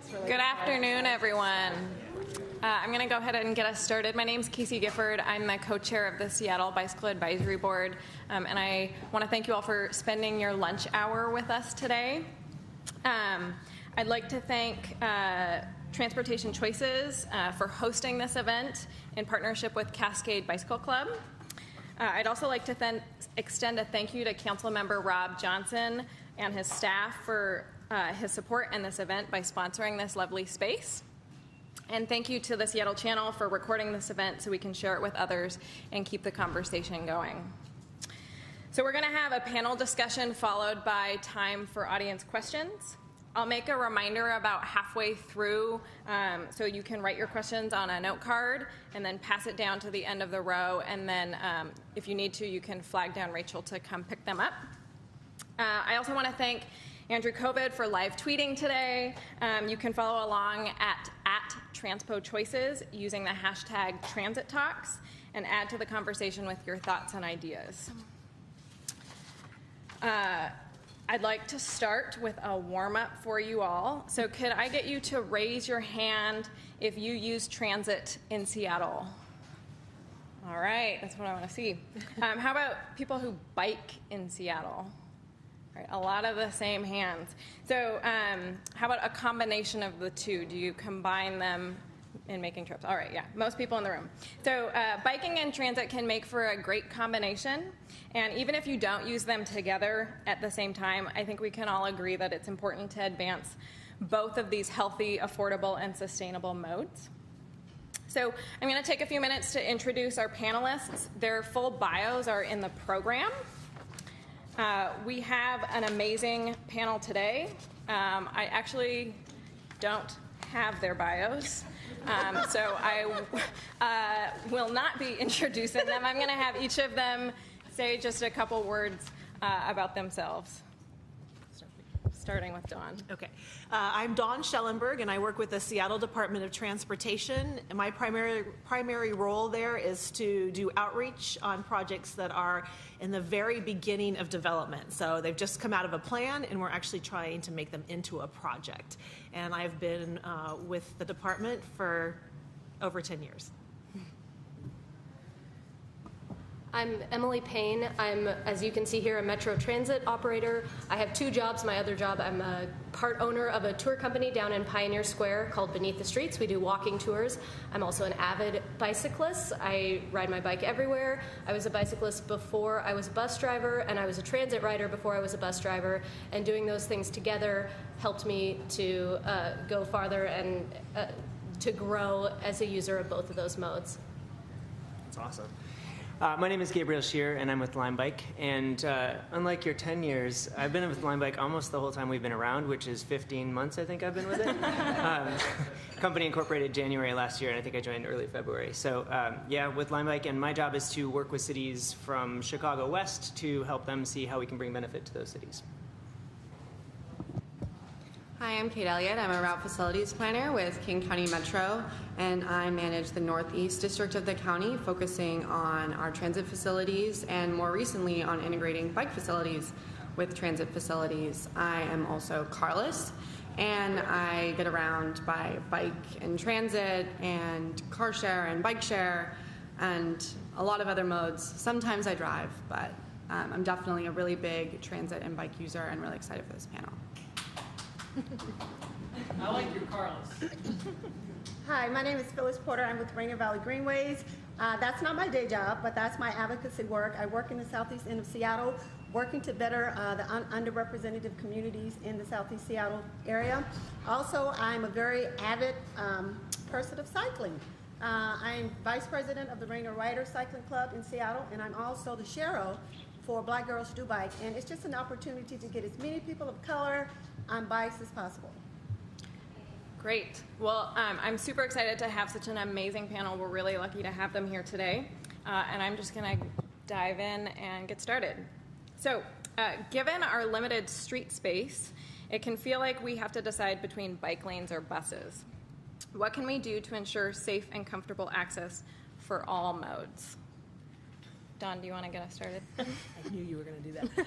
Good afternoon, everyone. I'm going to go ahead and get us started. My name is Gifford. I'm the co-chair of the Seattle Bicycle Advisory Board, and I want to thank you all for spending your lunch hour with us today. I'd like to thank Transportation Choices for hosting this event in partnership with Cascade Bicycle Club. I'd also like to extend a thank you to Councilmember Rob Johnson and his staff for his support in this event by sponsoring this lovely space. And thank you to the Seattle Channel for recording this event so we can share it with others and keep the conversation going. So we're going to have a panel discussion followed by time for audience questions. I'll make a reminder about halfway through so you can write your questions on a note card and then pass it down to the end of the row, and then if you need to, you can flag down Rachel to come pick them up. I also want to thank Andrew Covid for live tweeting today. You can follow along at Transpo Choices using the hashtag Transit Talks and add to the conversation with your thoughts and ideas. I'd like to start with a warm-up for you all. So could I get you to raise your hand if you use transit in Seattle? All right, that's what I want to see. How about people who bike in Seattle? All right, a lot of the same hands. So how about a combination of the two? Do you combine them in making trips? All right, yeah, most people in the room. So biking and transit can make for a great combination. And even if you don't use them together at the same time, I think we can all agree that it's important to advance both of these healthy, affordable, and sustainable modes. So I'm going to take a few minutes to introduce our panelists. Their full bios are in the program. We have an amazing panel today. I actually don't have their bios, so I will not be introducing them. I'm going to have each of them say just a couple words about themselves. Starting with Dawn. Okay. I'm Dawn Schellenberg, and I work with the Seattle Department of Transportation. And my primary role there is to do outreach on projects that are in the very beginning of development. So they've just come out of a plan, and we're actually trying to make them into a project. And I've been with the department for over 10 years. I'm Emily Paine. I'm, as you can see here, a Metro Transit operator. I have two jobs. My other job, I'm a part owner of a tour company down in Pioneer Square called Beneath the Streets. We do walking tours. I'm also an avid bicyclist. I ride my bike everywhere. I was a bicyclist before I was a bus driver, and I was a transit rider before I was a bus driver. And doing those things together helped me to go farther and to grow as a user of both of those modes. That's awesome. My name is Gabriel Scheer, and I'm with LimeBike. And unlike your 10 years, I've been with LimeBike almost the whole time we've been around, which is 15 months, I think I've been with it. Company incorporated January last year, and I think I joined early February. So yeah, with LimeBike, and my job is to work with cities from Chicago West to help them see how we can bring benefit to those cities. Hi, I'm Kate Elliott. I'm a route facilities planner with King County Metro, and I manage the Northeast District of the county, focusing on our transit facilities and more recently on integrating bike facilities with transit facilities. I am also carless, and I get around by bike and transit and car share and bike share and a lot of other modes. Sometimes I drive, but I'm definitely a really big transit and bike user and really excited for this panel. I like your Carlos. Hi, my name is Phyllis Porter. I'm with Rainier Valley Greenways. That's not my day job, but that's my advocacy work. I work in the southeast end of Seattle, working to better the underrepresented communities in the southeast Seattle area. Also, I'm a very avid person of cycling. I'm vice president of the Rainier Riders Cycling Club in Seattle, and I'm also the sheriff for Black Girls Do Bike. And it's just an opportunity to get as many people of color on bikes as possible. Great. Well, I'm super excited to have such an amazing panel. We're really lucky to have them here today. And I'm just going to dive in and get started. So given our limited street space, it can feel like we have to decide between bike lanes or buses. What can we do to ensure safe and comfortable access for all modes? Dawn, do you want to get us started? I knew you were going to do that.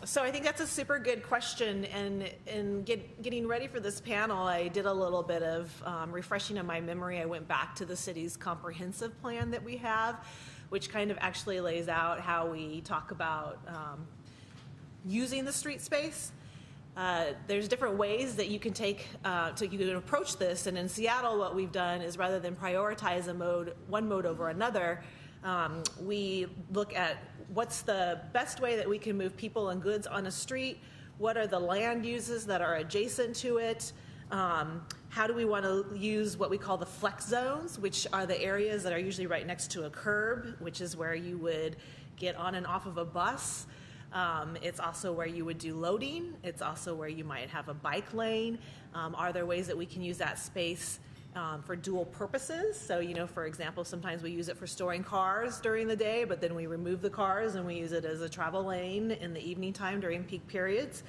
So I think that's a super good question. And in getting ready for this panel, I did a little bit of refreshing of my memory. I went back to the city's comprehensive plan that we have, which kind of actually lays out how we talk about using the street space. There's different ways that you can take, so you can approach this. And in Seattle, what we've done is rather than prioritize one mode over another, we look at what's the best way that we can move people and goods on a street, what are the land uses that are adjacent to it, how do we want to use what we call the flex zones, which are the areas that are usually right next to a curb, which is where you would get on and off of a bus. It's also where you would do loading. It's also where you might have a bike lane. Are there ways that we can use that space for dual purposes? So, for example, sometimes we use it for storing cars during the day, but then we remove the cars and we use it as a travel lane in the evening time during peak periods.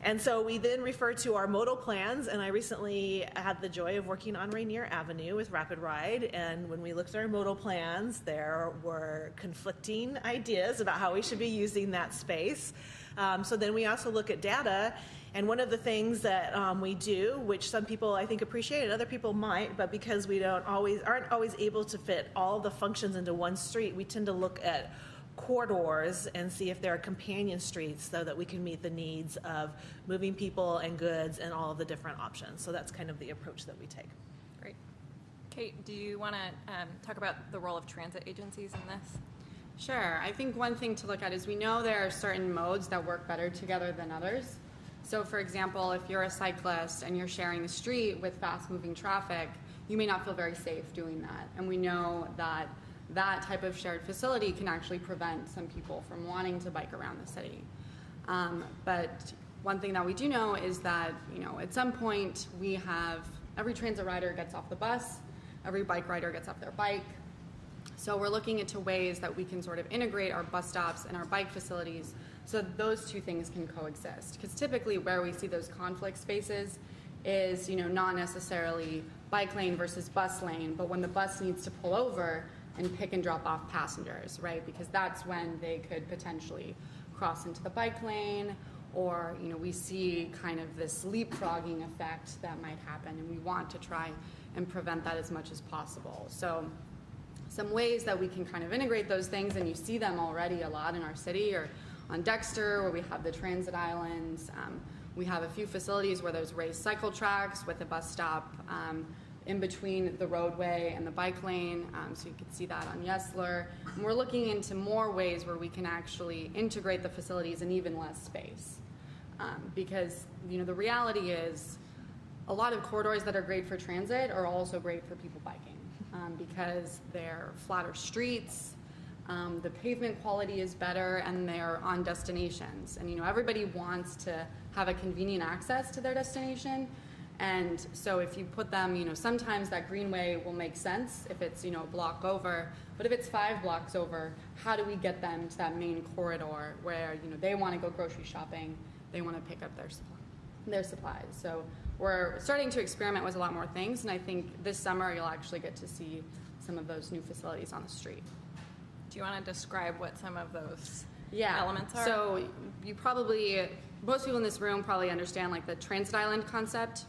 And so we then refer to our modal plans, and I recently had the joy of working on Rainier Avenue with Rapid Ride, and when we looked at our modal plans, there were conflicting ideas about how we should be using that space. So then we also look at data, and one of the things that we do, which some people I think appreciate and other people might, but because we aren't always able to fit all the functions into one street, we tend to look at corridors and see if there are companion streets so that we can meet the needs of moving people and goods and all of the different options. So that's kind of the approach that we take. Great. Kate, do you want to talk about the role of transit agencies in this? Sure. I think one thing to look at is we know there are certain modes that work better together than others. So for example, if you're a cyclist and you're sharing the street with fast-moving traffic, you may not feel very safe doing that. And we know that that type of shared facility can actually prevent some people from wanting to bike around the city. But one thing that we do know is that, at some point we have every transit rider gets off the bus, every bike rider gets off their bike. So we're looking into ways that we can sort of integrate our bus stops and our bike facilities so that those two things can coexist. Because typically where we see those conflict spaces is, not necessarily bike lane versus bus lane, but when the bus needs to pull over and pick and drop off passengers, right? Because that's when they could potentially cross into the bike lane, or we see kind of this leapfrogging effect that might happen, and we want to try and prevent that as much as possible. So some ways that we can kind of integrate those things, and you see them already a lot in our city, or on Dexter, where we have the transit islands. We have a few facilities where there's raised cycle tracks with a bus stop in between the roadway and the bike lane, so you can see that on Yesler. And we're looking into more ways where we can actually integrate the facilities in even less space. Because, the reality is a lot of corridors that are great for transit are also great for people biking because they're flatter streets, the pavement quality is better, and they're on destinations. And, everybody wants to have a convenient access to their destination. And so if you put them, sometimes that Greenway will make sense if it's, a block over. But if it's 5 blocks over, how do we get them to that main corridor where, they want to go grocery shopping, they want to pick up their supplies. So we're starting to experiment with a lot more things, and I think this summer you'll actually get to see some of those new facilities on the street. Do you want to describe what some of those yeah. elements are? So most people in this room probably understand like the transit island concept.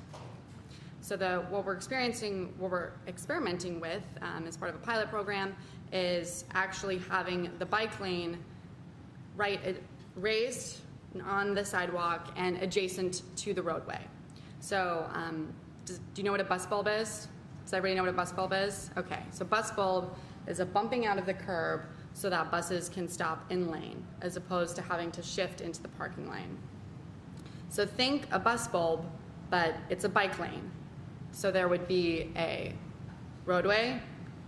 So what we're experimenting with as part of a pilot program is actually having the bike lane raised on the sidewalk and adjacent to the roadway. So do you know what a bus bulb is? Does everybody know what a bus bulb is? Okay, so bus bulb is a bumping out of the curb so that buses can stop in lane as opposed to having to shift into the parking lane. So think a bus bulb, but it's a bike lane. So there would be a roadway,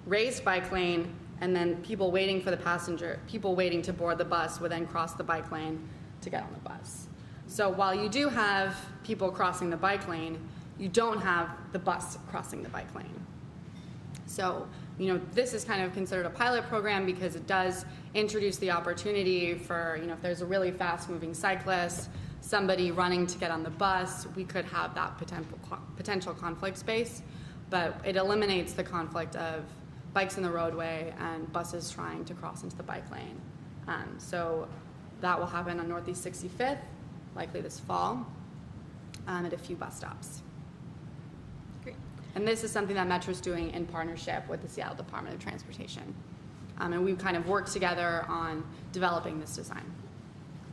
raised bike lane, and then people waiting to board the bus would then cross the bike lane to get on the bus. So while you do have people crossing the bike lane, you don't have the bus crossing the bike lane. So, this is kind of considered a pilot program because it does introduce the opportunity for, if there's a really fast-moving cyclist, somebody running to get on the bus, we could have that potential conflict space, but it eliminates the conflict of bikes in the roadway and buses trying to cross into the bike lane. So That will happen on Northeast 65th, likely this fall, at a few bus stops. Great. And this is something that Metro's doing in partnership with the Seattle Department of Transportation. And we've kind of worked together on developing this design.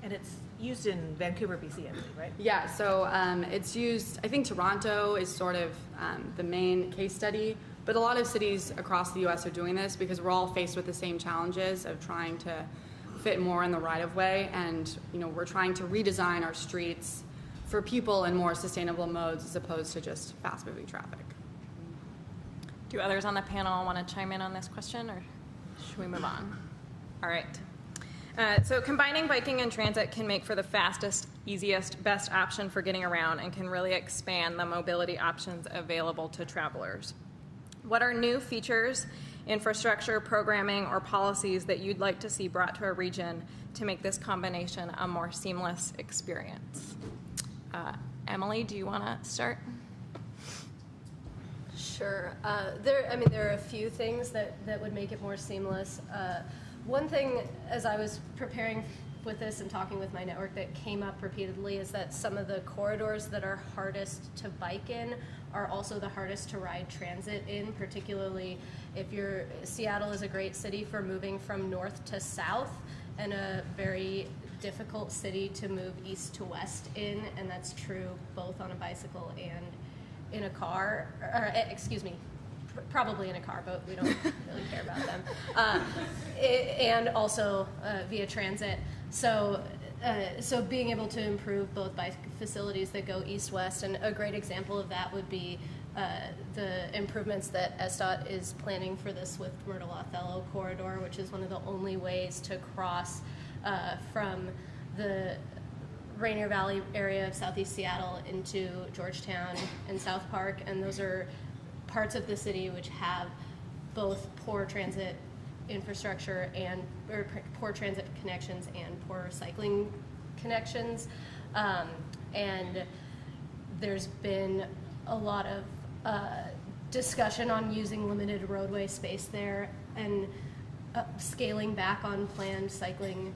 And it's used in Vancouver, BC, I believe, right? Yeah, so it's used, I think Toronto is sort of the main case study, but a lot of cities across the US are doing this because we're all faced with the same challenges of trying to fit more in the right-of-way, and we're trying to redesign our streets for people in more sustainable modes as opposed to just fast-moving traffic. Do others on the panel want to chime in on this question, or should we move on? All right. So combining biking and transit can make for the fastest, easiest, best option for getting around and can really expand the mobility options available to travelers. What are new features, infrastructure, programming, or policies that you'd like to see brought to a region to make this combination a more seamless experience? Emily, do you want to start? Sure. There are a few things that would make it more seamless. One thing, as I was preparing with this and talking with my network, that came up repeatedly is that some of the corridors that are hardest to bike in are also the hardest to ride transit in, particularly if Seattle is a great city for moving from north to south and a very difficult city to move east to west in, and that's true both on a bicycle and in a car, probably in a car, but we don't really care about them. And also via transit. So being able to improve both bike facilities that go east-west, and a great example of that would be the improvements that SDOT is planning for this with Myrtle-Othello corridor, which is one of the only ways to cross from the Rainier Valley area of southeast Seattle into Georgetown and South Park, and those are parts of the city which have both poor transit infrastructure or poor transit connections and poor cycling connections, and there's been a lot of discussion on using limited roadway space there and scaling back on planned cycling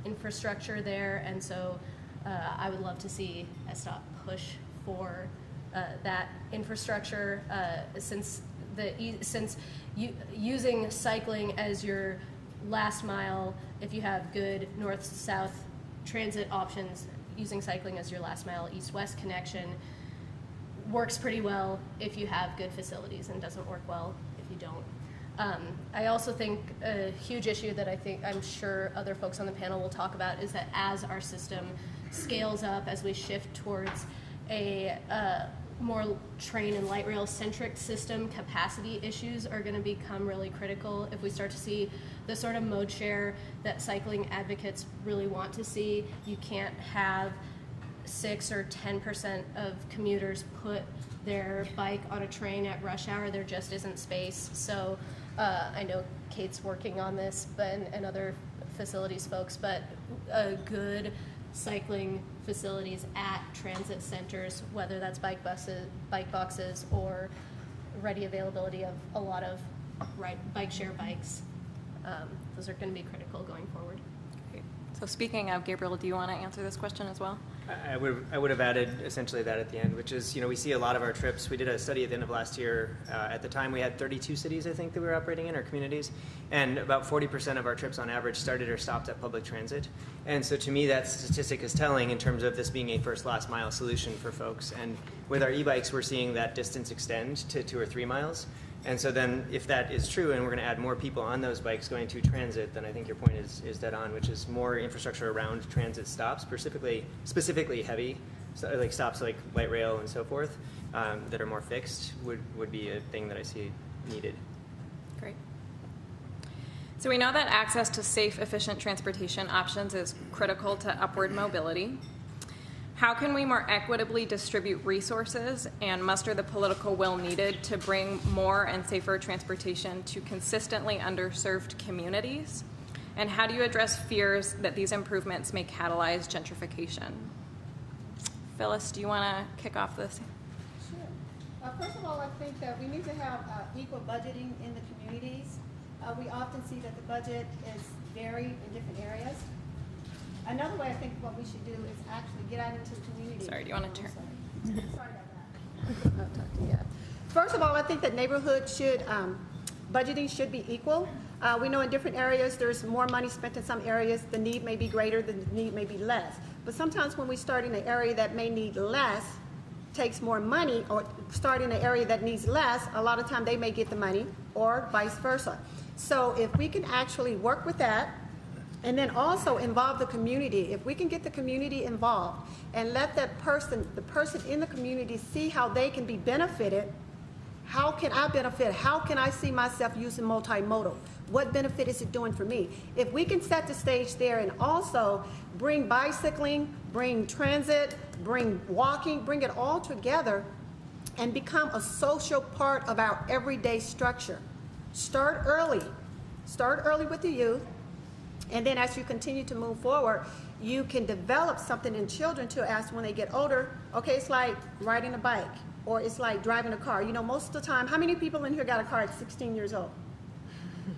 infrastructure there, and so I would love to see SDOT push for that infrastructure, since using cycling as your last mile, if you have good north-south transit options, using cycling as your last mile east-west connection works pretty well if you have good facilities, and doesn't work well if you don't. I also think a huge issue that I'm sure other folks on the panel will talk about is that as our system scales up, as we shift towards a more train and light rail centric system, capacity issues are going to become really critical. If we start to see the sort of mode share that cycling advocates really want to see, you can't have 6 or 10% of commuters put their bike on a train at rush hour. There just isn't space. So I know Kate's working on this, and other facilities folks, but a good cycling facilities at transit centers, whether that's bike boxes, or ready availability of a lot of bike share bikes. Those are going to be critical going forward. Great. So speaking of, Gabriel, do you want to answer this question as well? I would have added essentially that at the end, which is, we see a lot of our trips. We did a study at the end of last year. At the time, we had 32 cities, I think, that we were operating in, our communities, and about 40% of our trips on average started or stopped at public transit. And so to me, that statistic is telling in terms of this being a first last mile solution for folks. And with our e-bikes, we're seeing that distance extend to 2 or 3 miles. And so then if that is true, and we're going to add more people on those bikes going to transit, then I think your point is dead on, which is more infrastructure around transit stops, specifically heavy, so like stops like light rail and so forth, that are more fixed would be a thing that I see needed. Great. So we know that access to safe, efficient transportation options is critical to upward mobility. How can we more equitably distribute resources and muster the political will needed to bring more and safer transportation to consistently underserved communities? And how do you address fears that these improvements may catalyze gentrification? Phyllis, do you want to kick off this? Sure. First of all, I think that we need to have equal budgeting in the communities. We often see that the budget is varied in different areas. Another way I think what we should do is actually get out into the community. Sorry, do you want to turn? Sorry about that. I'll talk to you. First of all, I think that neighborhood should, budgeting should be equal. We know in different areas, there's more money spent in some areas. The need may be greater, the need may be less. But sometimes when we start in an area that may need less, takes more money, or start in an area that needs less, a lot of time they may get the money, or vice versa. So if we can actually work with that, and then also involve the community. If we can get the community involved and let the person in the community see how they can be benefited, how can I benefit? How can I see myself using multimodal? What benefit is it doing for me? If we can set the stage there and also bring bicycling, bring transit, bring walking, bring it all together and become a social part of our everyday structure. Start early. Start early with the youth. And then as you continue to move forward, you can develop something in children to ask when they get older, okay, it's like riding a bike, or it's like driving a car. You know, most of the time, how many people in here got a car at 16 years old?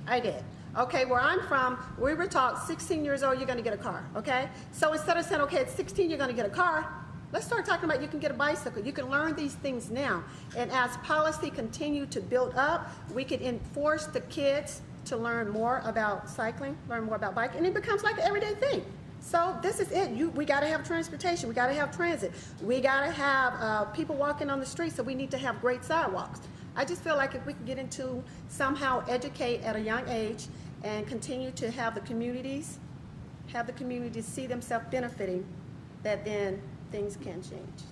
I did. Okay, where I'm from, we were taught 16 years old, you're gonna get a car, okay? So instead of saying, okay, at 16, you're gonna get a car, let's start talking about you can get a bicycle. You can learn these things now. And as policy continue to build up, we can enforce the kids to learn more about cycling, learn more about biking, and it becomes like an everyday thing. So this is it. We got to have transportation. We got to have transit. We got to have people walking on the streets, so we need to have great sidewalks. I just feel like if we can get into somehow educate at a young age and continue to have the communities see themselves benefiting, that then things can change.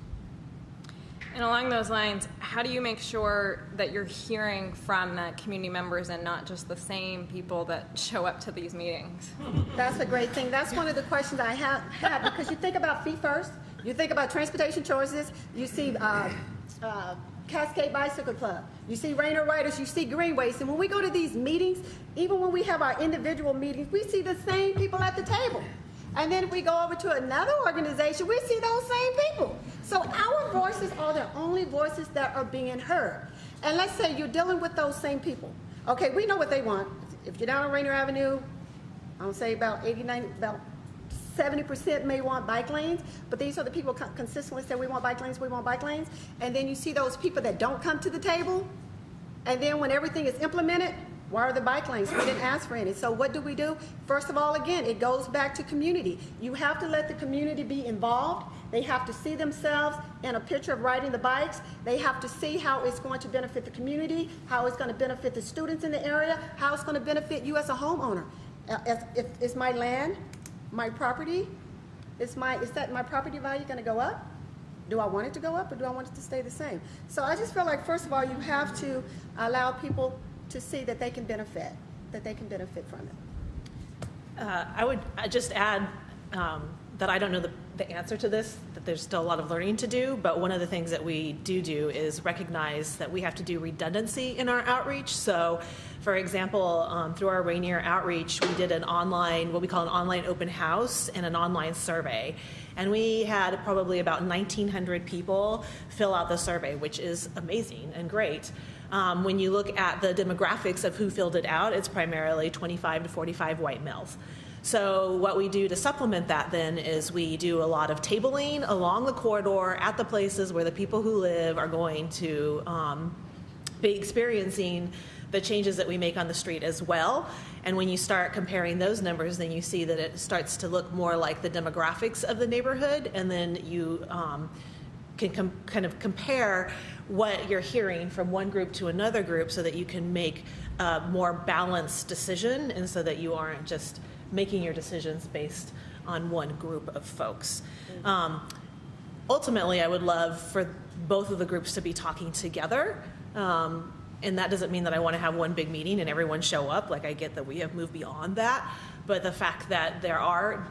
And along those lines, how do you make sure that you're hearing from the community members and not just the same people that show up to these meetings? That's a great thing. That's one of the questions I have because you think about Feet First, you think about transportation choices, you see Cascade Bicycle Club, you see Rainier Riders, you see Greenways, and when we go to these meetings, even when we have our individual meetings, we see the same people at the table. And then if we go over to another organization, we see those same people. So our voices are the only voices that are being heard. And let's say you're dealing with those same people. Okay, we know what they want. If you're down on Rainier Avenue, I would say about 70% may want bike lanes, but these are the people consistently say we want bike lanes, we want bike lanes. And then you see those people that don't come to the table. And then when everything is implemented, why are the bike lanes? We didn't ask for any. So what do? First of all, again, it goes back to community. You have to let the community be involved. They have to see themselves in a picture of riding the bikes. They have to see how it's going to benefit the community, how it's going to benefit the students in the area, how it's going to benefit you as a homeowner. If it's my land, my property, is my property value going to go up? Do I want it to go up, or do I want it to stay the same? So I just feel like, first of all, you have to allow people to see that they can benefit from it. I would just add that I don't know the answer to this, that there's still a lot of learning to do, but one of the things that we do is recognize that we have to do redundancy in our outreach. So, for example, through our Rainier outreach, we did what we call an online open house and an online survey. And we had probably about 1,900 people fill out the survey, which is amazing and great. When you look at the demographics of who filled it out, it's primarily 25 to 45 white males. So what we do to supplement that then is we do a lot of tabling along the corridor at the places where the people who live are going to be experiencing the changes that we make on the street as well. And when you start comparing those numbers, then you see that it starts to look more like the demographics of the neighborhood, and then you can kind of compare what you're hearing from one group to another group so that you can make a more balanced decision, and so that you aren't just making your decisions based on one group of folks. Ultimately, I would love for both of the groups to be talking together. And that doesn't mean that I want to have one big meeting and everyone show up. Like, I get that we have moved beyond that. But the fact that there are,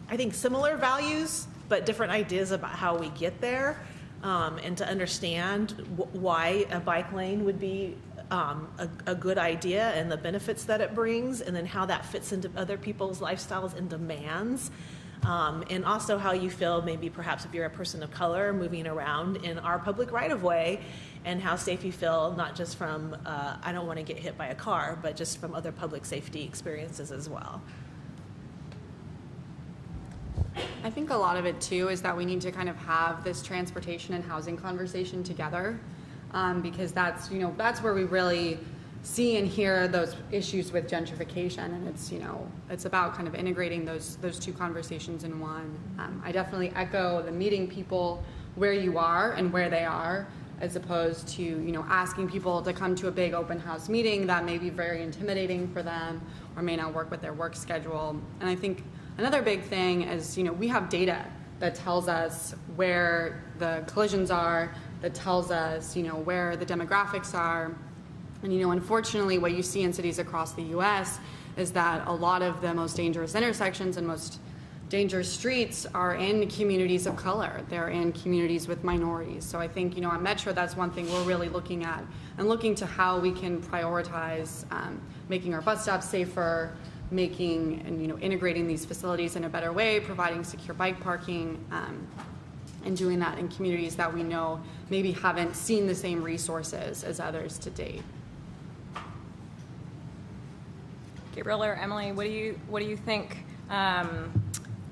I think, similar values, but different ideas about how we get there, and to understand why a bike lane would be a good idea and the benefits that it brings, and then how that fits into other people's lifestyles and demands. And also how you feel maybe perhaps if you're a person of color moving around in our public right-of-way, and how safe you feel, not just from, I don't want to get hit by a car, but just from other public safety experiences as well. I think a lot of it too is that we need to kind of have this transportation and housing conversation together, because that's where we really see and hear those issues with gentrification, and it's about kind of integrating those two conversations in one. I definitely echo the meeting people where you are and where they are, as opposed to asking people to come to a big open house meeting that may be very intimidating for them or may not work with their work schedule. And I think another big thing is we have data that tells us where the collisions are, that tells us where the demographics are. And unfortunately, what you see in cities across the U.S. is that a lot of the most dangerous intersections and most dangerous streets are in communities of color. They're in communities with minorities. So I think on Metro, that's one thing we're really looking at, and looking to how we can prioritize making our bus stops safer, making and integrating these facilities in a better way, providing secure bike parking, and doing that in communities that we know maybe haven't seen the same resources as others to date. Gabriel or Emily, what do you think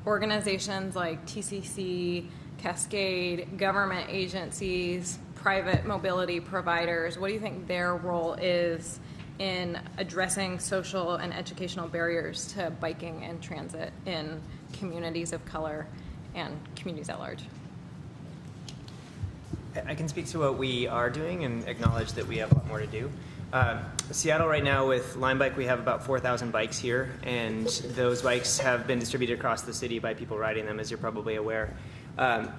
organizations like TCC, Cascade, government agencies, private mobility providers, what do you think their role is in addressing social and educational barriers to biking and transit in communities of color and communities at large? I can speak to what we are doing and acknowledge that we have a lot more to do. Seattle right now with LimeBike, we have about 4,000 bikes here, and those bikes have been distributed across the city by people riding them, as you're probably aware.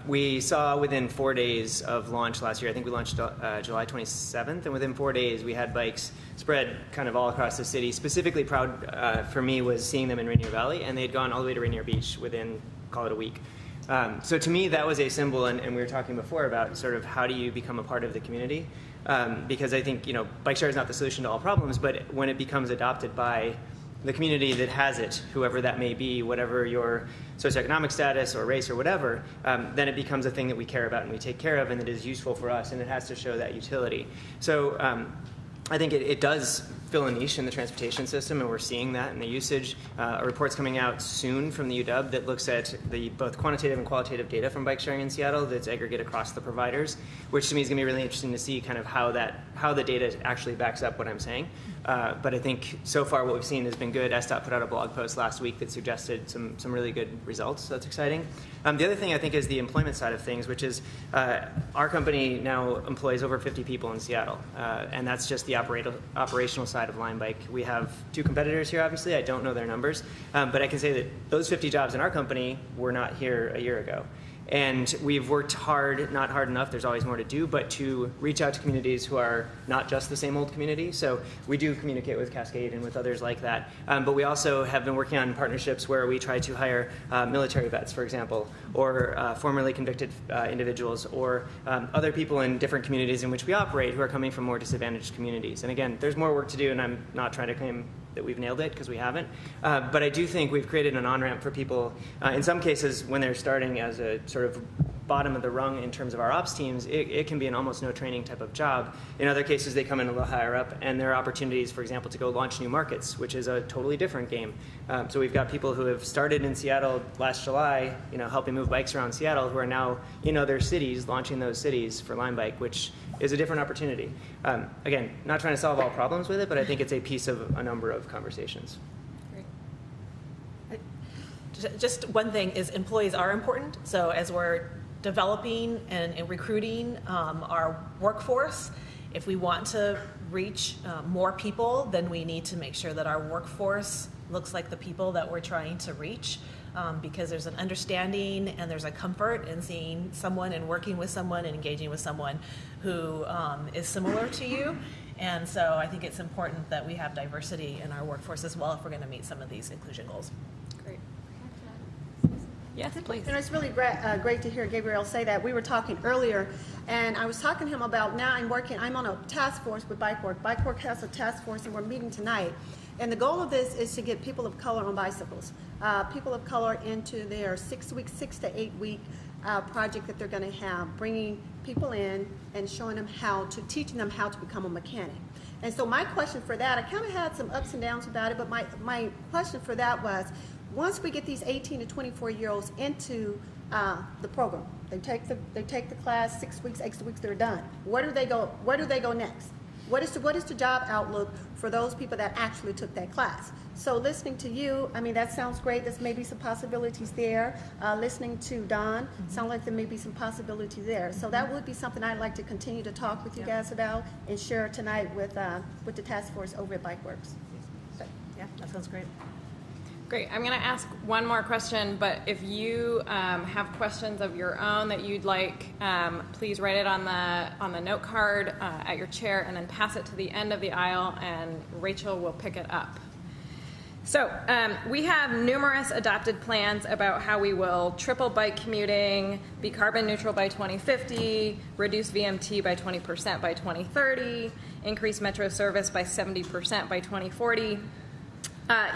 We saw within 4 days of launch last year, I think we launched July 27th, and within 4 days we had bikes spread kind of all across the city. Specifically proud for me was seeing them in Rainier Valley, and they had gone all the way to Rainier Beach within, call it a week. So to me, that was a symbol, and we were talking before about sort of how do you become a part of the community, because I think, bike share is not the solution to all problems, but when it becomes adopted by the community that has it, whoever that may be, whatever your socioeconomic status or race or whatever, then it becomes a thing that we care about and we take care of and that is useful for us, and it has to show that utility. So I think it does fill a niche in the transportation system, and we're seeing that in the usage. A report's coming out soon from the UW that looks at the both quantitative and qualitative data from bike sharing in Seattle that's aggregate across the providers, which to me is going to be really interesting to see kind of how the data actually backs up what I'm saying. But I think so far what we've seen has been good. SDOT put out a blog post last week that suggested some really good results, so that's exciting. The other thing I think is the employment side of things, which is our company now employs over 50 people in Seattle, and that's just the operational side of LimeBike. We have 2 competitors here, obviously. I don't know their numbers, but I can say that those 50 jobs in our company were not here a year ago. And we've worked hard, not hard enough, there's always more to do, but to reach out to communities who are not just the same old community. So we do communicate with Cascade and with others like that. But we also have been working on partnerships where we try to hire military vets, for example, or formerly convicted individuals, or other people in different communities in which we operate who are coming from more disadvantaged communities. And again, there's more work to do, and I'm not trying to claim that we've nailed it, because we haven't. But I do think we've created an on-ramp for people, in some cases, when they're starting as a sort of bottom of the rung in terms of our ops teams, it can be an almost no training type of job. In other cases, they come in a little higher up, and there are opportunities, for example, to go launch new markets, which is a totally different game. So we've got people who have started in Seattle last July, helping move bikes around Seattle, who are now in other cities, launching those cities for LimeBike, which is a different opportunity. Again, not trying to solve all problems with it, but I think it's a piece of a number of conversations. Great. Just one thing is employees are important. So as we're developing and recruiting our workforce, if we want to reach more people, then we need to make sure that our workforce looks like the people that we're trying to reach, because there's an understanding and there's a comfort in seeing someone and working with someone and engaging with someone who is similar to you. And so I think it's important that we have diversity in our workforce as well if we're going to meet some of these inclusion goals. Great. Yes, please. It's really great to hear Gabriel say that. We were talking earlier, and I was talking to him about now I'm on a task force with Bikework. Bikework has a task force, and we're meeting tonight. And the goal of this is to get people of color on bicycles, people of color into their 6 to 8 week project that they're going to have, bringing people in and teaching them how to become a mechanic. And so my question for that, I kind of had some ups and downs about it, but my question for that was, once we get these 18 to 24-year-olds into the program, they take the class 6 weeks, 8 weeks, they're done. Where do they go next? What is the job outlook for those people that actually took that class? So listening to you, I mean, that sounds great. There's maybe some possibilities there. Listening to Don, sounds like there may be some possibilities there. So that would be something I'd like to continue to talk with you guys about and share tonight with the task force over at BikeWorks. Yeah, that sounds great. Great. I'm going to ask one more question, but if you have questions of your own that you'd like, please write it on the note card at your chair and then pass it to the end of the aisle, and Rachel will pick it up. So we have numerous adopted plans about how we will triple bike commuting, be carbon neutral by 2050, reduce VMT by 20% by 2030, increase metro service by 70% by 2040.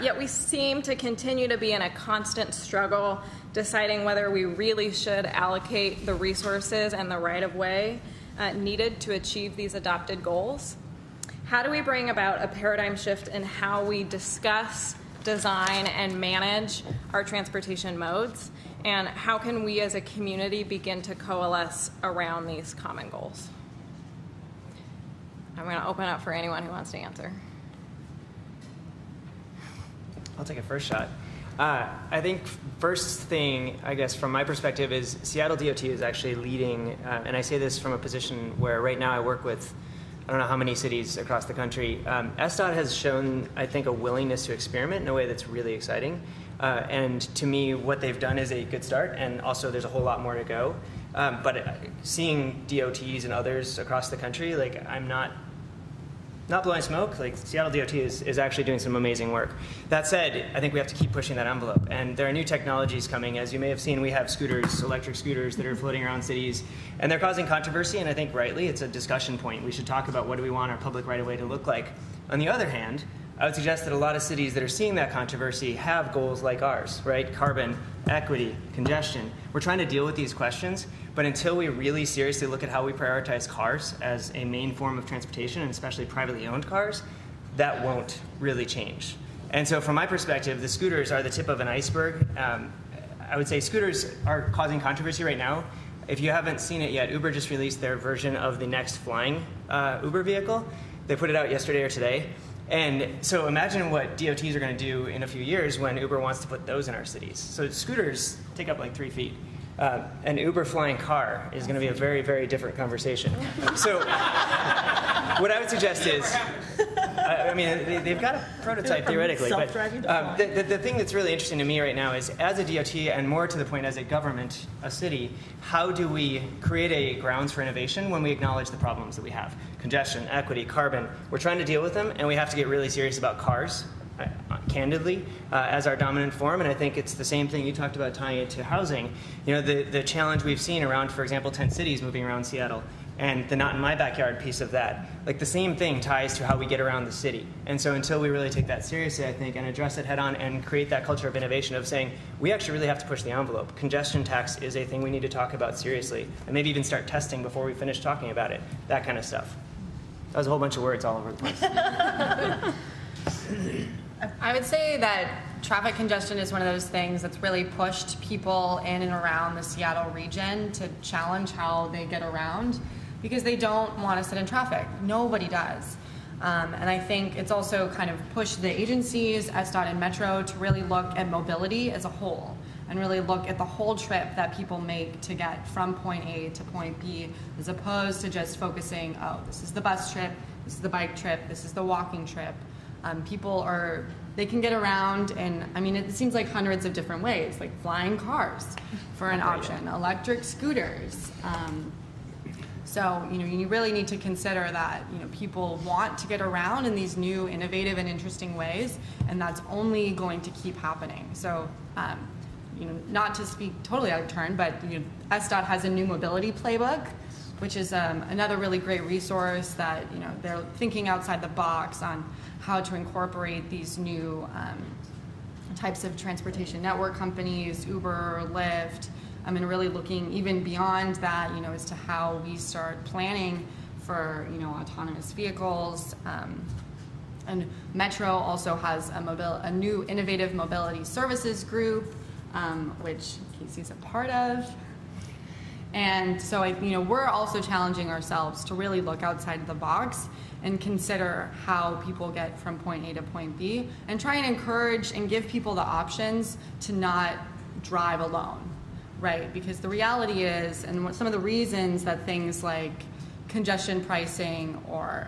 Yet we seem to continue to be in a constant struggle deciding whether we really should allocate the resources and the right-of-way needed to achieve these adopted goals. How do we bring about a paradigm shift in how we discuss, design, and manage our transportation modes? And how can we as a community begin to coalesce around these common goals? I'm going to open up for anyone who wants to answer. I'll take a first shot. I think first thing, I guess, from my perspective is Seattle DOT is actually leading, and I say this from a position where right now I work with, I don't know how many cities across the country. SDOT has shown, I think, a willingness to experiment in a way that's really exciting. And to me, what they've done is a good start, and also there's a whole lot more to go. But seeing DOTs and others across the country, like, I'm not blowing smoke. Like, Seattle DOT is actually doing some amazing work. That said, I think we have to keep pushing that envelope. And there are new technologies coming. As you may have seen, we have scooters, electric scooters that are floating around cities. And they're causing controversy, and I think rightly, it's a discussion point. We should talk about what do we want our public right-of-way to look like. On the other hand, I would suggest that a lot of cities that are seeing that controversy have goals like ours, right? Carbon, equity, congestion. We're trying to deal with these questions, but until we really seriously look at how we prioritize cars as a main form of transportation, and especially privately owned cars, that won't really change. And so from my perspective, the scooters are the tip of an iceberg. I would say scooters are causing controversy right now. If you haven't seen it yet, Uber just released their version of the next flying Uber vehicle. They put it out yesterday or today. And so imagine what DOTs are going to do in a few years when Uber wants to put those in our cities. So scooters take up like 3 feet. An Uber flying car is going to be a very, very different conversation. So what I would suggest is, I mean, they've got a prototype theoretically, but the thing that's really interesting to me right now is, as a DOT, and more to the point as a government, a city, how do we create a grounds for innovation when we acknowledge the problems that we have? Congestion, equity, carbon. We're trying to deal with them, and we have to get really serious about cars, candidly, as our dominant form. And I think it's the same thing you talked about tying it to housing. You know, the challenge we've seen around, for example, tent cities moving around Seattle, and the not in my backyard piece of that. Like, the same thing ties to how we get around the city. And so until we really take that seriously, I think, and address it head on and create that culture of innovation of saying, we actually really have to push the envelope. Congestion tax is a thing we need to talk about seriously, and maybe even start testing before we finish talking about it, that kind of stuff. That was a whole bunch of words all over the place. I would say that traffic congestion is one of those things that's really pushed people in and around the Seattle region to challenge how they get around, because they don't want to sit in traffic. Nobody does. And I think it's also kind of pushed the agencies, SDOT and Metro, to really look at mobility as a whole and really look at the whole trip that people make to get from point A to point B, as opposed to just focusing, oh, this is the bus trip, this is the bike trip, this is the walking trip. They can get around, and I mean, it seems like hundreds of different ways, like flying cars for an option, electric scooters. So, you really need to consider that, people want to get around in these new, innovative, and interesting ways, and that's only going to keep happening. So, not to speak totally out of turn, but SDOT has a new mobility playbook, which is another really great resource that, they're thinking outside the box on how to incorporate these new types of transportation network companies, Uber, Lyft, and really looking even beyond that, as to how we start planning for, autonomous vehicles, And Metro also has a new innovative mobility services group, which Casey's a part of. And so, we're also challenging ourselves to really look outside the box and consider how people get from point A to point B, and try and encourage and give people the options to not drive alone, right? Because the reality is, and some of the reasons that things like congestion pricing or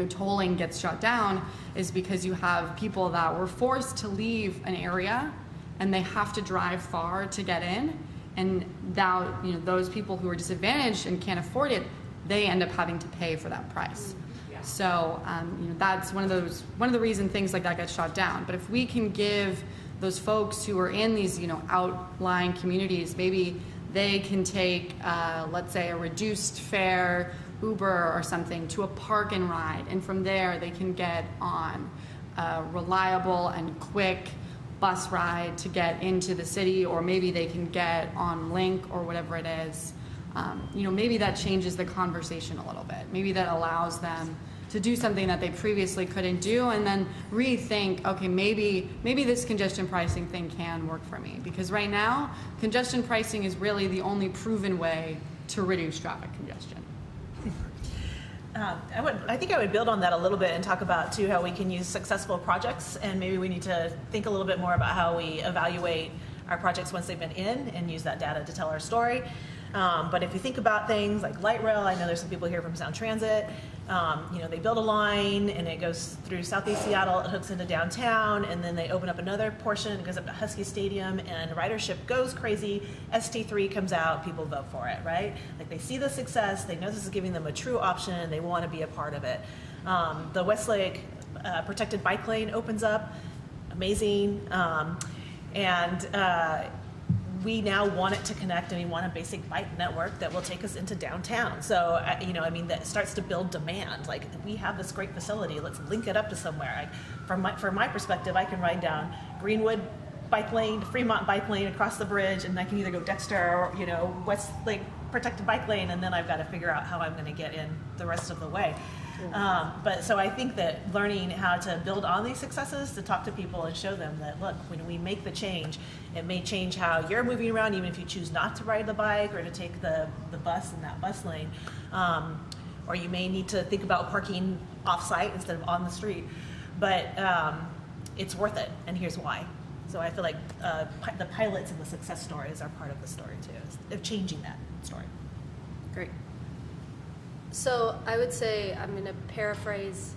tolling gets shut down is because you have people that were forced to leave an area and they have to drive far to get in. And now, those people who are disadvantaged and can't afford it, they end up having to pay for that price. So, that's one of the reasons things like that get shut down. But if we can give those folks who are in these, outlying communities, maybe they can take, let's say, a reduced fare Uber or something to a park and ride, and from there they can get on a reliable and quick bus ride to get into the city, or maybe they can get on Link or whatever it is. Maybe that changes the conversation a little bit. Maybe that allows them to do something that they previously couldn't do, and then rethink, okay, maybe this congestion pricing thing can work for me. Because right now, congestion pricing is really the only proven way to reduce traffic congestion. I think I would build on that a little bit and talk about, too, how we can use successful projects, and maybe we need to think a little bit more about how we evaluate our projects once they've been in and use that data to tell our story. But if you think about things like light rail, I know there's some people here from Sound Transit. They build a line and it goes through Southeast Seattle, it hooks into downtown, and then they open up another portion, it goes up to Husky Stadium, and ridership goes crazy. ST3 comes out, people vote for it, right? Like, they see the success, they know this is giving them a true option, and they want to be a part of it. The Westlake protected bike lane opens up, amazing, we now want it to connect, and we want a basic bike network that will take us into downtown. So, that starts to build demand. Like, we have this great facility, let's link it up to somewhere. From my perspective, I can ride down Greenwood bike lane to Fremont bike lane across the bridge, and I can either go Dexter or, Westlake protected bike lane, and then I've got to figure out how I'm going to get in the rest of the way. So I think that learning how to build on these successes, to talk to people and show them that, look, when we make the change, it may change how you're moving around, even if you choose not to ride the bike or to take the bus in that bus lane. Or you may need to think about parking off-site instead of on the street. But it's worth it, and here's why. So I feel like the pilots and the success stories are part of the story, too, of changing that story. Great. So I would say, I'm going to paraphrase,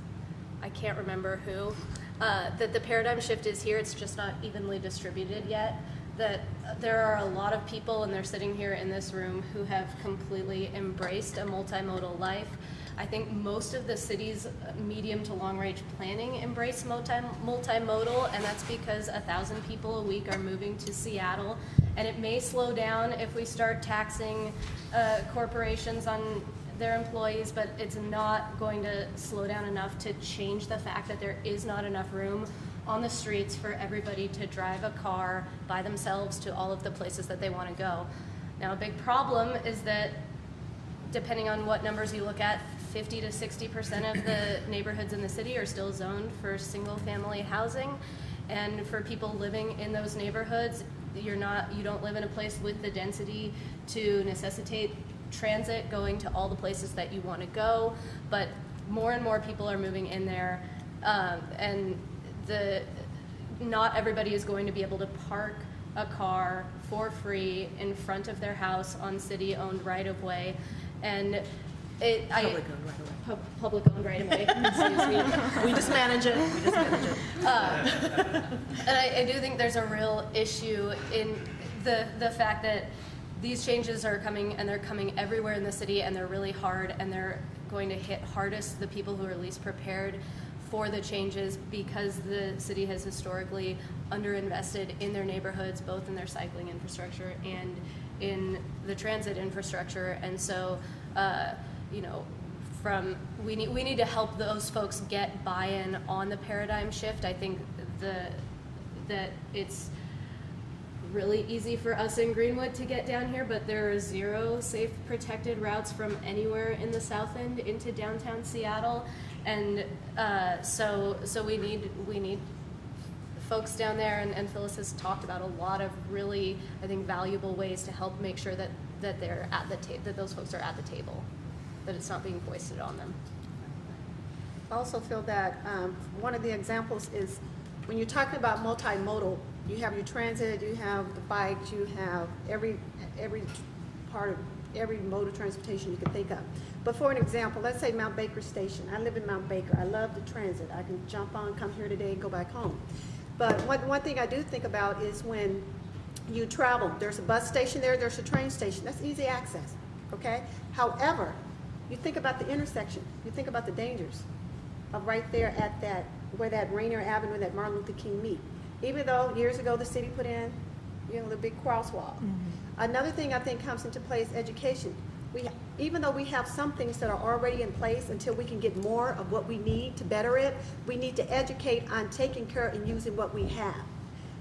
I can't remember who, that the paradigm shift is here, it's just not evenly distributed yet, that there are a lot of people, and they're sitting here in this room, who have completely embraced a multimodal life. I think most of the city's medium to long range planning embrace multimodal, and that's because 1,000 people a week are moving to Seattle, and it may slow down if we start taxing corporations on their employees, but it's not going to slow down enough to change the fact that there is not enough room on the streets for everybody to drive a car by themselves to all of the places that they want to go. Now, a big problem is that, depending on what numbers you look at, 50 to 60% of the neighborhoods in the city are still zoned for single-family housing, and for people living in those neighborhoods, you don't live in a place with the density to necessitate transit going to all the places that you want to go, but more and more people are moving in there, and not everybody is going to be able to park a car for free in front of their house on city-owned right-of-way, and public-owned right-of-way. Excuse me. We just manage it. And I do think there's a real issue in the fact that these changes are coming, and they're coming everywhere in the city, and they're really hard, and they're going to hit hardest the people who are least prepared for the changes, because the city has historically underinvested in their neighborhoods, both in their cycling infrastructure and in the transit infrastructure. And so, we need to help those folks get buy-in on the paradigm shift. I think that it's really easy for us in Greenwood to get down here, but there are 0 safe protected routes from anywhere in the South End into downtown Seattle, and so we need folks down there, and Phyllis has talked about a lot of really, I think, valuable ways to help make sure that they're at the that those folks are at the table, that it's not being foisted on them. I also feel that one of the examples is when you're talking about multimodal, you have your transit, you have the bikes, you have every part of every mode of transportation you can think of. But for an example, let's say Mount Baker Station. I live in Mount Baker. I love the transit. I can jump on, come here today, and go back home. But one thing I do think about is when you travel, there's a bus station there, there's a train station. That's easy access, okay? However, you think about the intersection. You think about the dangers of right there at that, where that Rainier Avenue and that Martin Luther King meet. Even though years ago the city put in, the big crosswalk. Another thing I think comes into play is education. Even though we have some things that are already in place, until we can get more of what we need to better it, we need to educate on taking care and using what we have.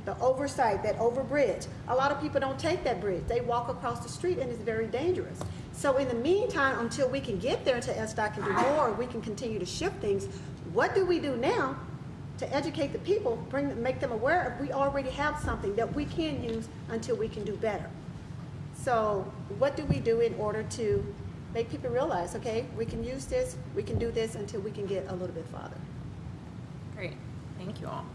The oversight, that overbridge. A lot of people don't take that bridge. They walk across the street and it's very dangerous. So in the meantime, until we can get there, until SDOT can do more, we can continue to shift things, what do we do now to educate the people, make them aware of we already have something that we can use until we can do better? So what do we do in order to make people realize, okay, we can use this, we can do this until we can get a little bit farther? Great. Thank you all.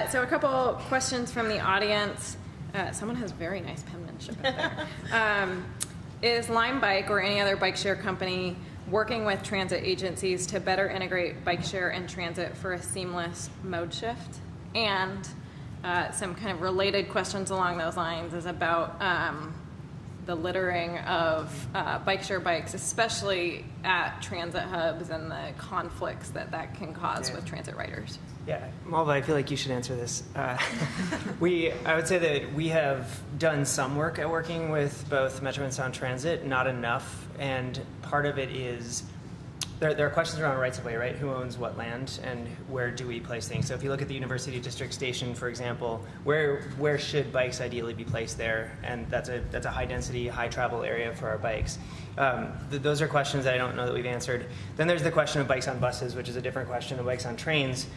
So a couple questions from the audience. Someone has very nice penmanship up there. Is LimeBike or any other bike share company working with transit agencies to better integrate bike share and transit for a seamless mode shift? And some kind of related questions along those lines is about the littering of bike share bikes, especially at transit hubs, and the conflicts that can cause with transit riders. Yeah, Malva, I feel like you should answer this. I would say that we have done some work at working with both Metro and Sound Transit, not enough, and part of it is there are questions around rights of way, right? Who owns what land, and where do we place things? So if you look at the University District Station, for example, where should bikes ideally be placed there? And that's a high density, high travel area for our bikes. Those are questions that I don't know that we've answered. Then there's the question of bikes on buses, which is a different question of bikes on trains.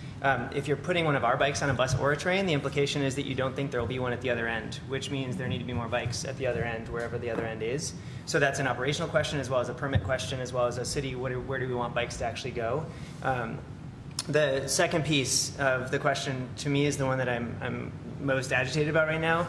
If you're putting one of our bikes on a bus or a train, the implication is that you don't think there will be one at the other end, which means there need to be more bikes at the other end, wherever the other end is. So that's an operational question, as well as a permit question, as well as a city, where do we want bikes to actually go? The second piece of the question, to me, is the one that I'm most agitated about right now,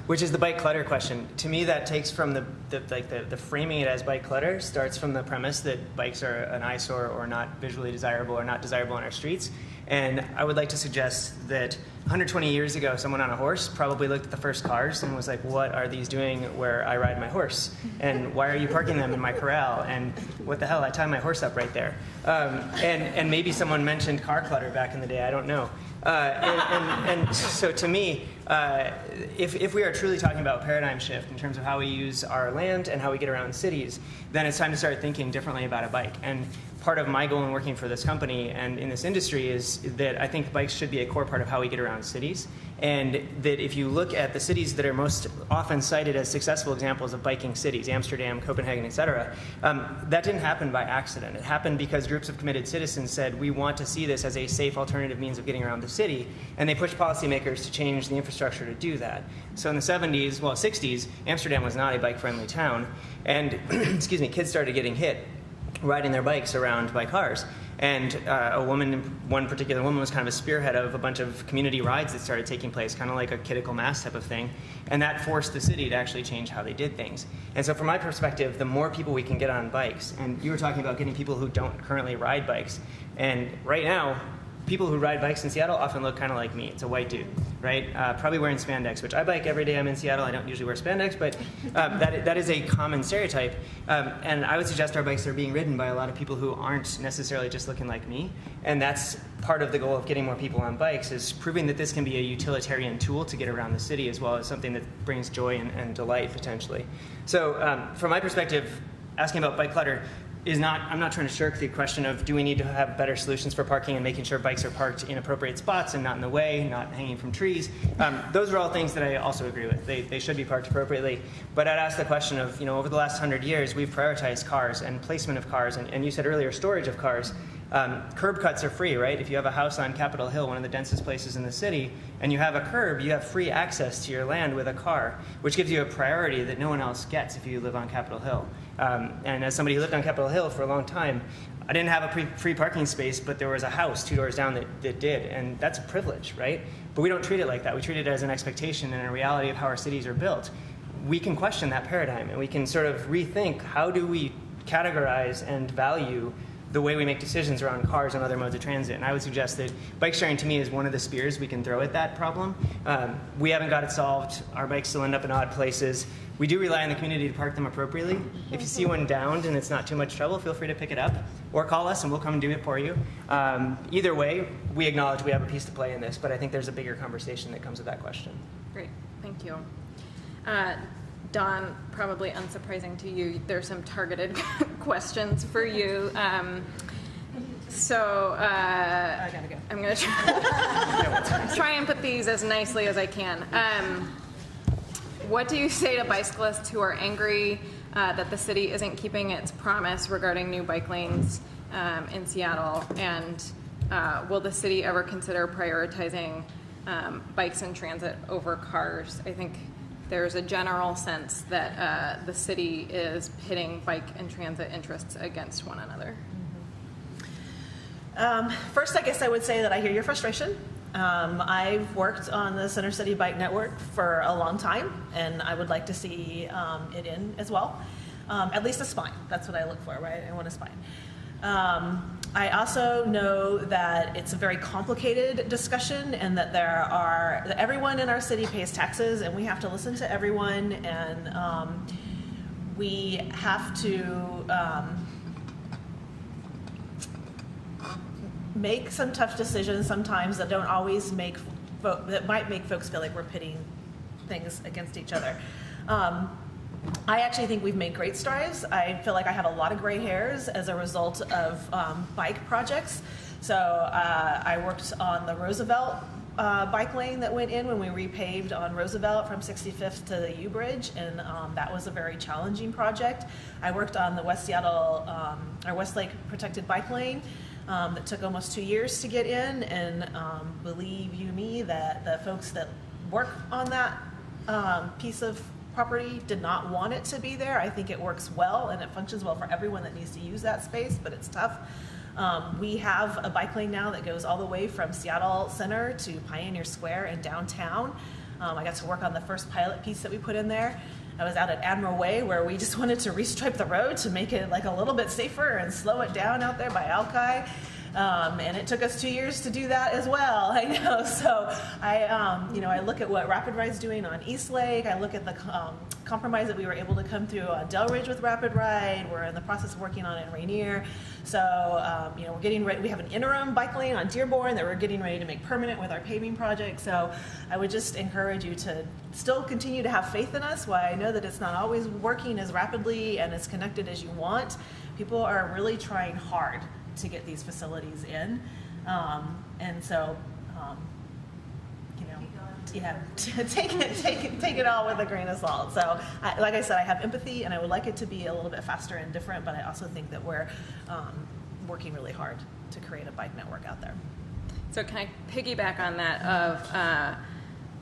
which is the bike clutter question. To me, that takes from the framing it as bike clutter, starts from the premise that bikes are an eyesore or not visually desirable or not desirable on our streets. And I would like to suggest that 120 years ago, someone on a horse probably looked at the first cars and was like, what are these doing where I ride my horse? And why are you parking them in my corral? And what the hell, I tie my horse up right there. And maybe someone mentioned car clutter back in the day, I don't know. And so to me, if we are truly talking about paradigm shift in terms of how we use our land and how we get around cities, then it's time to start thinking differently about a bike. And part of my goal in working for this company and in this industry is that I think bikes should be a core part of how we get around cities. And that if you look at the cities that are most often cited as successful examples of biking cities, Amsterdam, Copenhagen, et cetera, that didn't happen by accident. It happened because groups of committed citizens said, we want to see this as a safe alternative means of getting around the city. And they pushed policymakers to change the infrastructure to do that. So in the 70s, well, 60s, Amsterdam was not a bike-friendly town. And, excuse me, kids started getting hit riding their bikes around by cars. And one particular woman was kind of a spearhead of a bunch of community rides that started taking place, kind of like a critical mass type of thing. And that forced the city to actually change how they did things. And so from my perspective, the more people we can get on bikes, and you were talking about getting people who don't currently ride bikes, and right now, people who ride bikes in Seattle often look kind of like me. It's a white dude, right? Probably wearing spandex, which I bike every day I'm in Seattle. I don't usually wear spandex, but that is a common stereotype. And I would suggest our bikes are being ridden by a lot of people who aren't necessarily just looking like me. And that's part of the goal of getting more people on bikes, is proving that this can be a utilitarian tool to get around the city, as well as something that brings joy and delight, potentially. So from my perspective, asking about bike clutter, is not, I'm not trying to shirk the question of do we need to have better solutions for parking and making sure bikes are parked in appropriate spots and not in the way, not hanging from trees. Those are all things that I also agree with. They should be parked appropriately. But I'd ask the question of, over the last 100 years, we've prioritized cars and placement of cars, and you said earlier, storage of cars. Curb cuts are free, right? If you have a house on Capitol Hill, one of the densest places in the city, and you have a curb, you have free access to your land with a car, which gives you a priority that no one else gets if you live on Capitol Hill. And as somebody who lived on Capitol Hill for a long time, I didn't have a free parking space, but there was a house 2 doors down that did, and that's a privilege, right? But we don't treat it like that. We treat it as an expectation and a reality of how our cities are built. We can question that paradigm, and we can sort of rethink how do we categorize and value the way we make decisions around cars and other modes of transit. And I would suggest that bike sharing to me is one of the spears we can throw at that problem. We haven't got it solved. Our bikes still end up in odd places. We do rely on the community to park them appropriately. If you see one downed and it's not too much trouble, feel free to pick it up or call us and we'll come do it for you. Either way, we acknowledge we have a piece to play in this, but I think there's a bigger conversation that comes with that question. Great, thank you. Don, probably unsurprising to you, there's some targeted questions for you. I gotta go. I'm going to try and put these as nicely as I can. What do you say to bicyclists who are angry that the city isn't keeping its promise regarding new bike lanes in Seattle? And will the city ever consider prioritizing bikes in transit over cars? I think there's a general sense that the city is pitting bike and transit interests against one another. First, I guess I would say that I hear your frustration. I've worked on the Center City Bike Network for a long time, and I would like to see it in as well. At least a spine. That's what I look for, right? I want a spine. I also know that it's a very complicated discussion, and that that everyone in our city pays taxes, and we have to listen to everyone, and we have to make some tough decisions sometimes that don't always that might make folks feel like we're pitting things against each other. I actually think we've made great strides. I feel like I have a lot of gray hairs as a result of bike projects. So I worked on the Roosevelt bike lane that went in when we repaved on Roosevelt from 65th to the U Bridge, and that was a very challenging project. I worked on the West Seattle, or Westlake protected bike lane that took almost 2 years to get in, and believe you me that the folks that work on that piece of property did not want it to be there. I think it works well and it functions well for everyone that needs to use that space, but it's tough. We have a bike lane now that goes all the way from Seattle Center to Pioneer Square and downtown. I got to work on the first pilot piece that we put in there. I was out at Admiral Way where we just wanted to restripe the road to make it like a little bit safer and slow it down out there by Alki. And it took us 2 years to do that as well. I know. So I look at what Rapid Ride's doing on East Lake. I look at the compromise that we were able to come through on Del Ridge with Rapid Ride. We're in the process of working on it in Rainier. So we're getting ready. We have an interim bike lane on Dearborn that we're getting ready to make permanent with our paving project. So I would just encourage you to still continue to have faith in us. While I know that it's not always working as rapidly and as connected as you want, people are really trying hard to get these facilities in, and so take it all with a grain of salt. So, like I said, I have empathy, and I would like it to be a little bit faster and different. But I also think that we're working really hard to create a bike network out there. So, can I piggyback on that?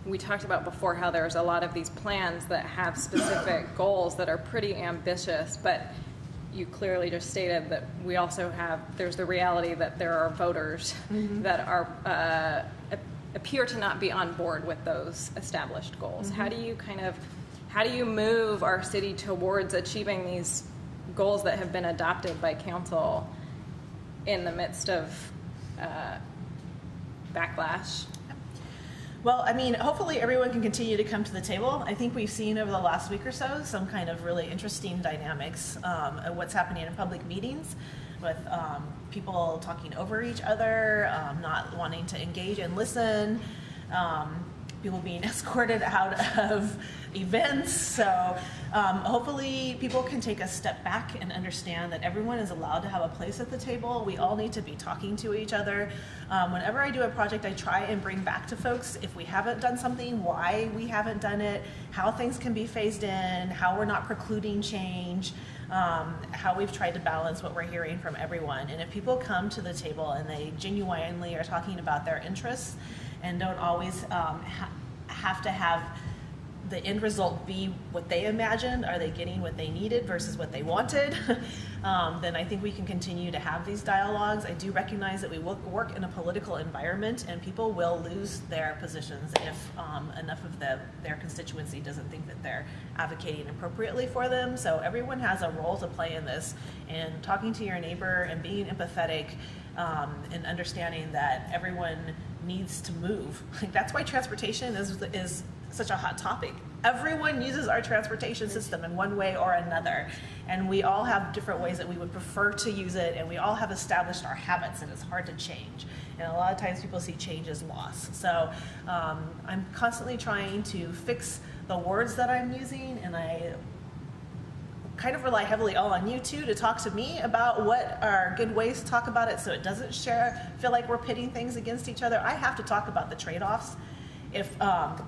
We talked about before how there's a lot of these plans that have specific goals that are pretty ambitious, but you clearly just stated that we also there's the reality that there are voters that are appear to not be on board with those established goals. How do you move our city towards achieving these goals that have been adopted by council in the midst of backlash? Well, I mean, hopefully everyone can continue to come to the table. I think we've seen over the last week or so some kind of really interesting dynamics of what's happening in public meetings with people talking over each other, not wanting to engage and listen. people being escorted out of events. So hopefully people can take a step back and understand that everyone is allowed to have a place at the table. We all need to be talking to each other. Whenever I do a project, I try and bring back to folks, if we haven't done something, why we haven't done it, how things can be phased in, how we're not precluding change, how we've tried to balance what we're hearing from everyone. And if people come to the table and they genuinely are talking about their interests and don't always have to have the end result be what they imagined, are they getting what they needed versus what they wanted, then I think we can continue to have these dialogues. I do recognize that we work in a political environment and people will lose their positions if enough of their constituency doesn't think that they're advocating appropriately for them. So everyone has a role to play in this, and talking to your neighbor and being empathetic and understanding that everyone needs to move. Like, that's why transportation is such a hot topic. Everyone uses our transportation system in one way or another, and we all have different ways that we would prefer to use it, and we all have established our habits, and it's hard to change. And a lot of times people see change as loss. So I'm constantly trying to fix the words that I'm using, and I kind of rely heavily all on you too to talk to me about what are good ways to talk about it so it doesn't feel like we're pitting things against each other. I have to talk about the trade-offs. If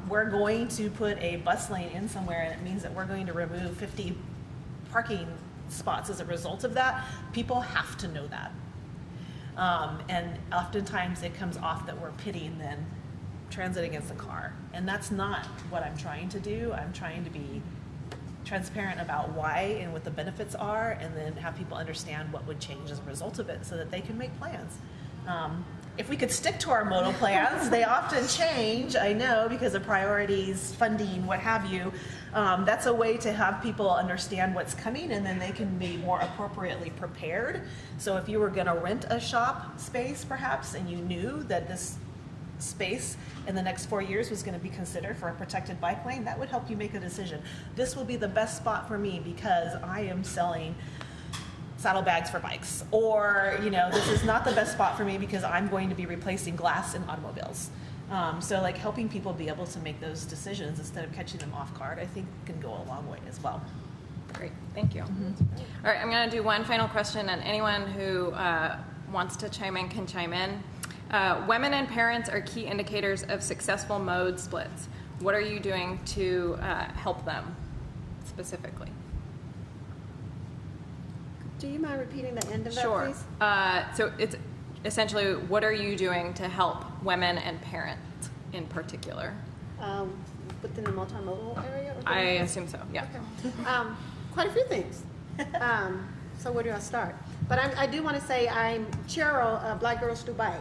we're going to put a bus lane in somewhere and it means that we're going to remove 50 parking spots as a result of that, people have to know that. And oftentimes it comes off that we're pitting then transit against the car. And that's not what I'm trying to do. I'm trying to be transparent about why and what the benefits are, and then have people understand what would change as a result of it so that they can make plans. If we could stick to our modal plans, they often change, I know, because of priorities, funding, what have you. That's a way to have people understand what's coming, and then they can be more appropriately prepared. So if you were going to rent a shop space, perhaps, and you knew that this space in the next 4 years was going to be considered for a protected bike lane, that would help you make a decision. This will be the best spot for me because I am selling saddlebags for bikes, or this is not the best spot for me because I'm going to be replacing glass in automobiles. So like helping people be able to make those decisions instead of catching them off guard, I think can go a long way as well. Great, thank you. All right, I'm going to do one final question, and anyone who wants to chime in can chime in. Women and parents are key indicators of successful mode splits. What are you doing to help them specifically? Do you mind repeating the end of that, Sure. please? So it's essentially, what are you doing to help women and parents in particular? Within the multimodal area? I assume so, yeah. Okay. Quite a few things. So where do I start? But I do want to say I'm chair of Black Girls Do Bike.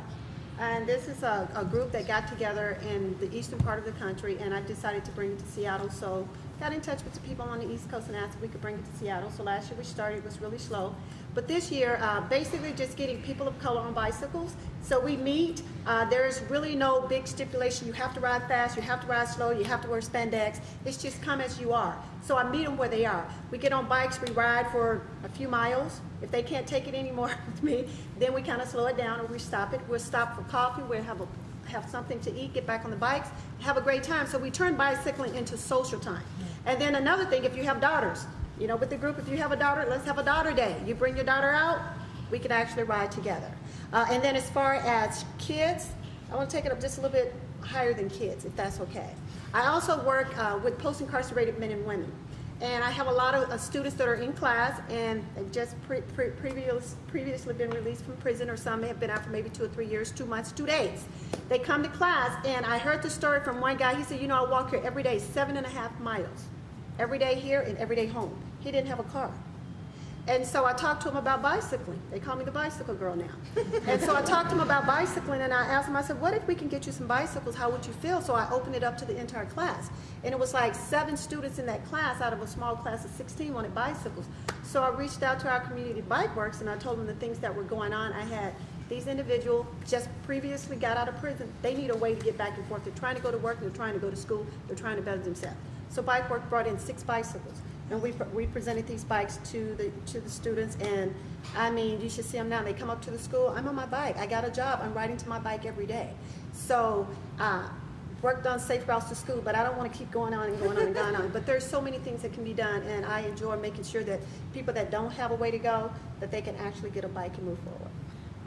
And this is a group that got together in the eastern part of the country, and I decided to bring it to Seattle. So got in touch with the people on the East Coast and asked if we could bring it to Seattle. So last year we started, it was really slow. But this year, basically just getting people of color on bicycles. So we meet, there's really no big stipulation. You have to ride fast, you have to ride slow, you have to wear spandex. It's just come as you are. So I meet them where they are. We get on bikes, we ride for a few miles. If they can't take it anymore with me, then we kind of slow it down or we stop it. We'll stop for coffee, we'll have something to eat, get back on the bikes, have a great time. So we turn bicycling into social time. And then another thing, if you have daughters, with the group, if you have a daughter, let's have a daughter day. You bring your daughter out, we can actually ride together. And then as far as kids, I want to take it up just a little bit higher than kids, if that's okay. I also work with post-incarcerated men and women. And I have a lot of students that are in class and they've just previously been released from prison, or some have been out for maybe 2 or 3 years, 2 months, 2 days. They come to class, and I heard the story from one guy. He said, I walk here every day, 7.5 miles. Every day here and every day home. He didn't have a car. And so I talked to him about bicycling. They call me the bicycle girl now. And so I talked to him about bicycling, and I asked him, I said, what if we can get you some bicycles? How would you feel? So I opened it up to the entire class. And it was like 7 students in that class out of a small class of 16 wanted bicycles. So I reached out to our community bike works, and I told them the things that were going on. I had these individuals just previously got out of prison. They need a way to get back and forth. They're trying to go to work, they're trying to go to school, they're trying to better themselves. So Bike Work brought in 6 bicycles. And we presented these bikes to the students, and I mean, you should see them now. They come up to the school. I'm on my bike. I got a job. I'm riding to my bike every day. So worked on safe routes to school, but I don't want to keep going on and going on and going on. But there's so many things that can be done, and I enjoy making sure that people that don't have a way to go, that they can actually get a bike and move forward.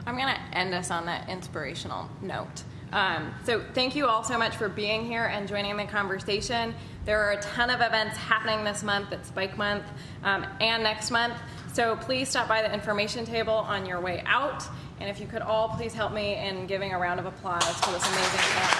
I'm going to end us on that inspirational note. So thank you all so much for being here and joining the conversation. There are a ton of events happening this month. It's Bike Month and next month. So please stop by the information table on your way out. And if you could all please help me in giving a round of applause for this amazing panel.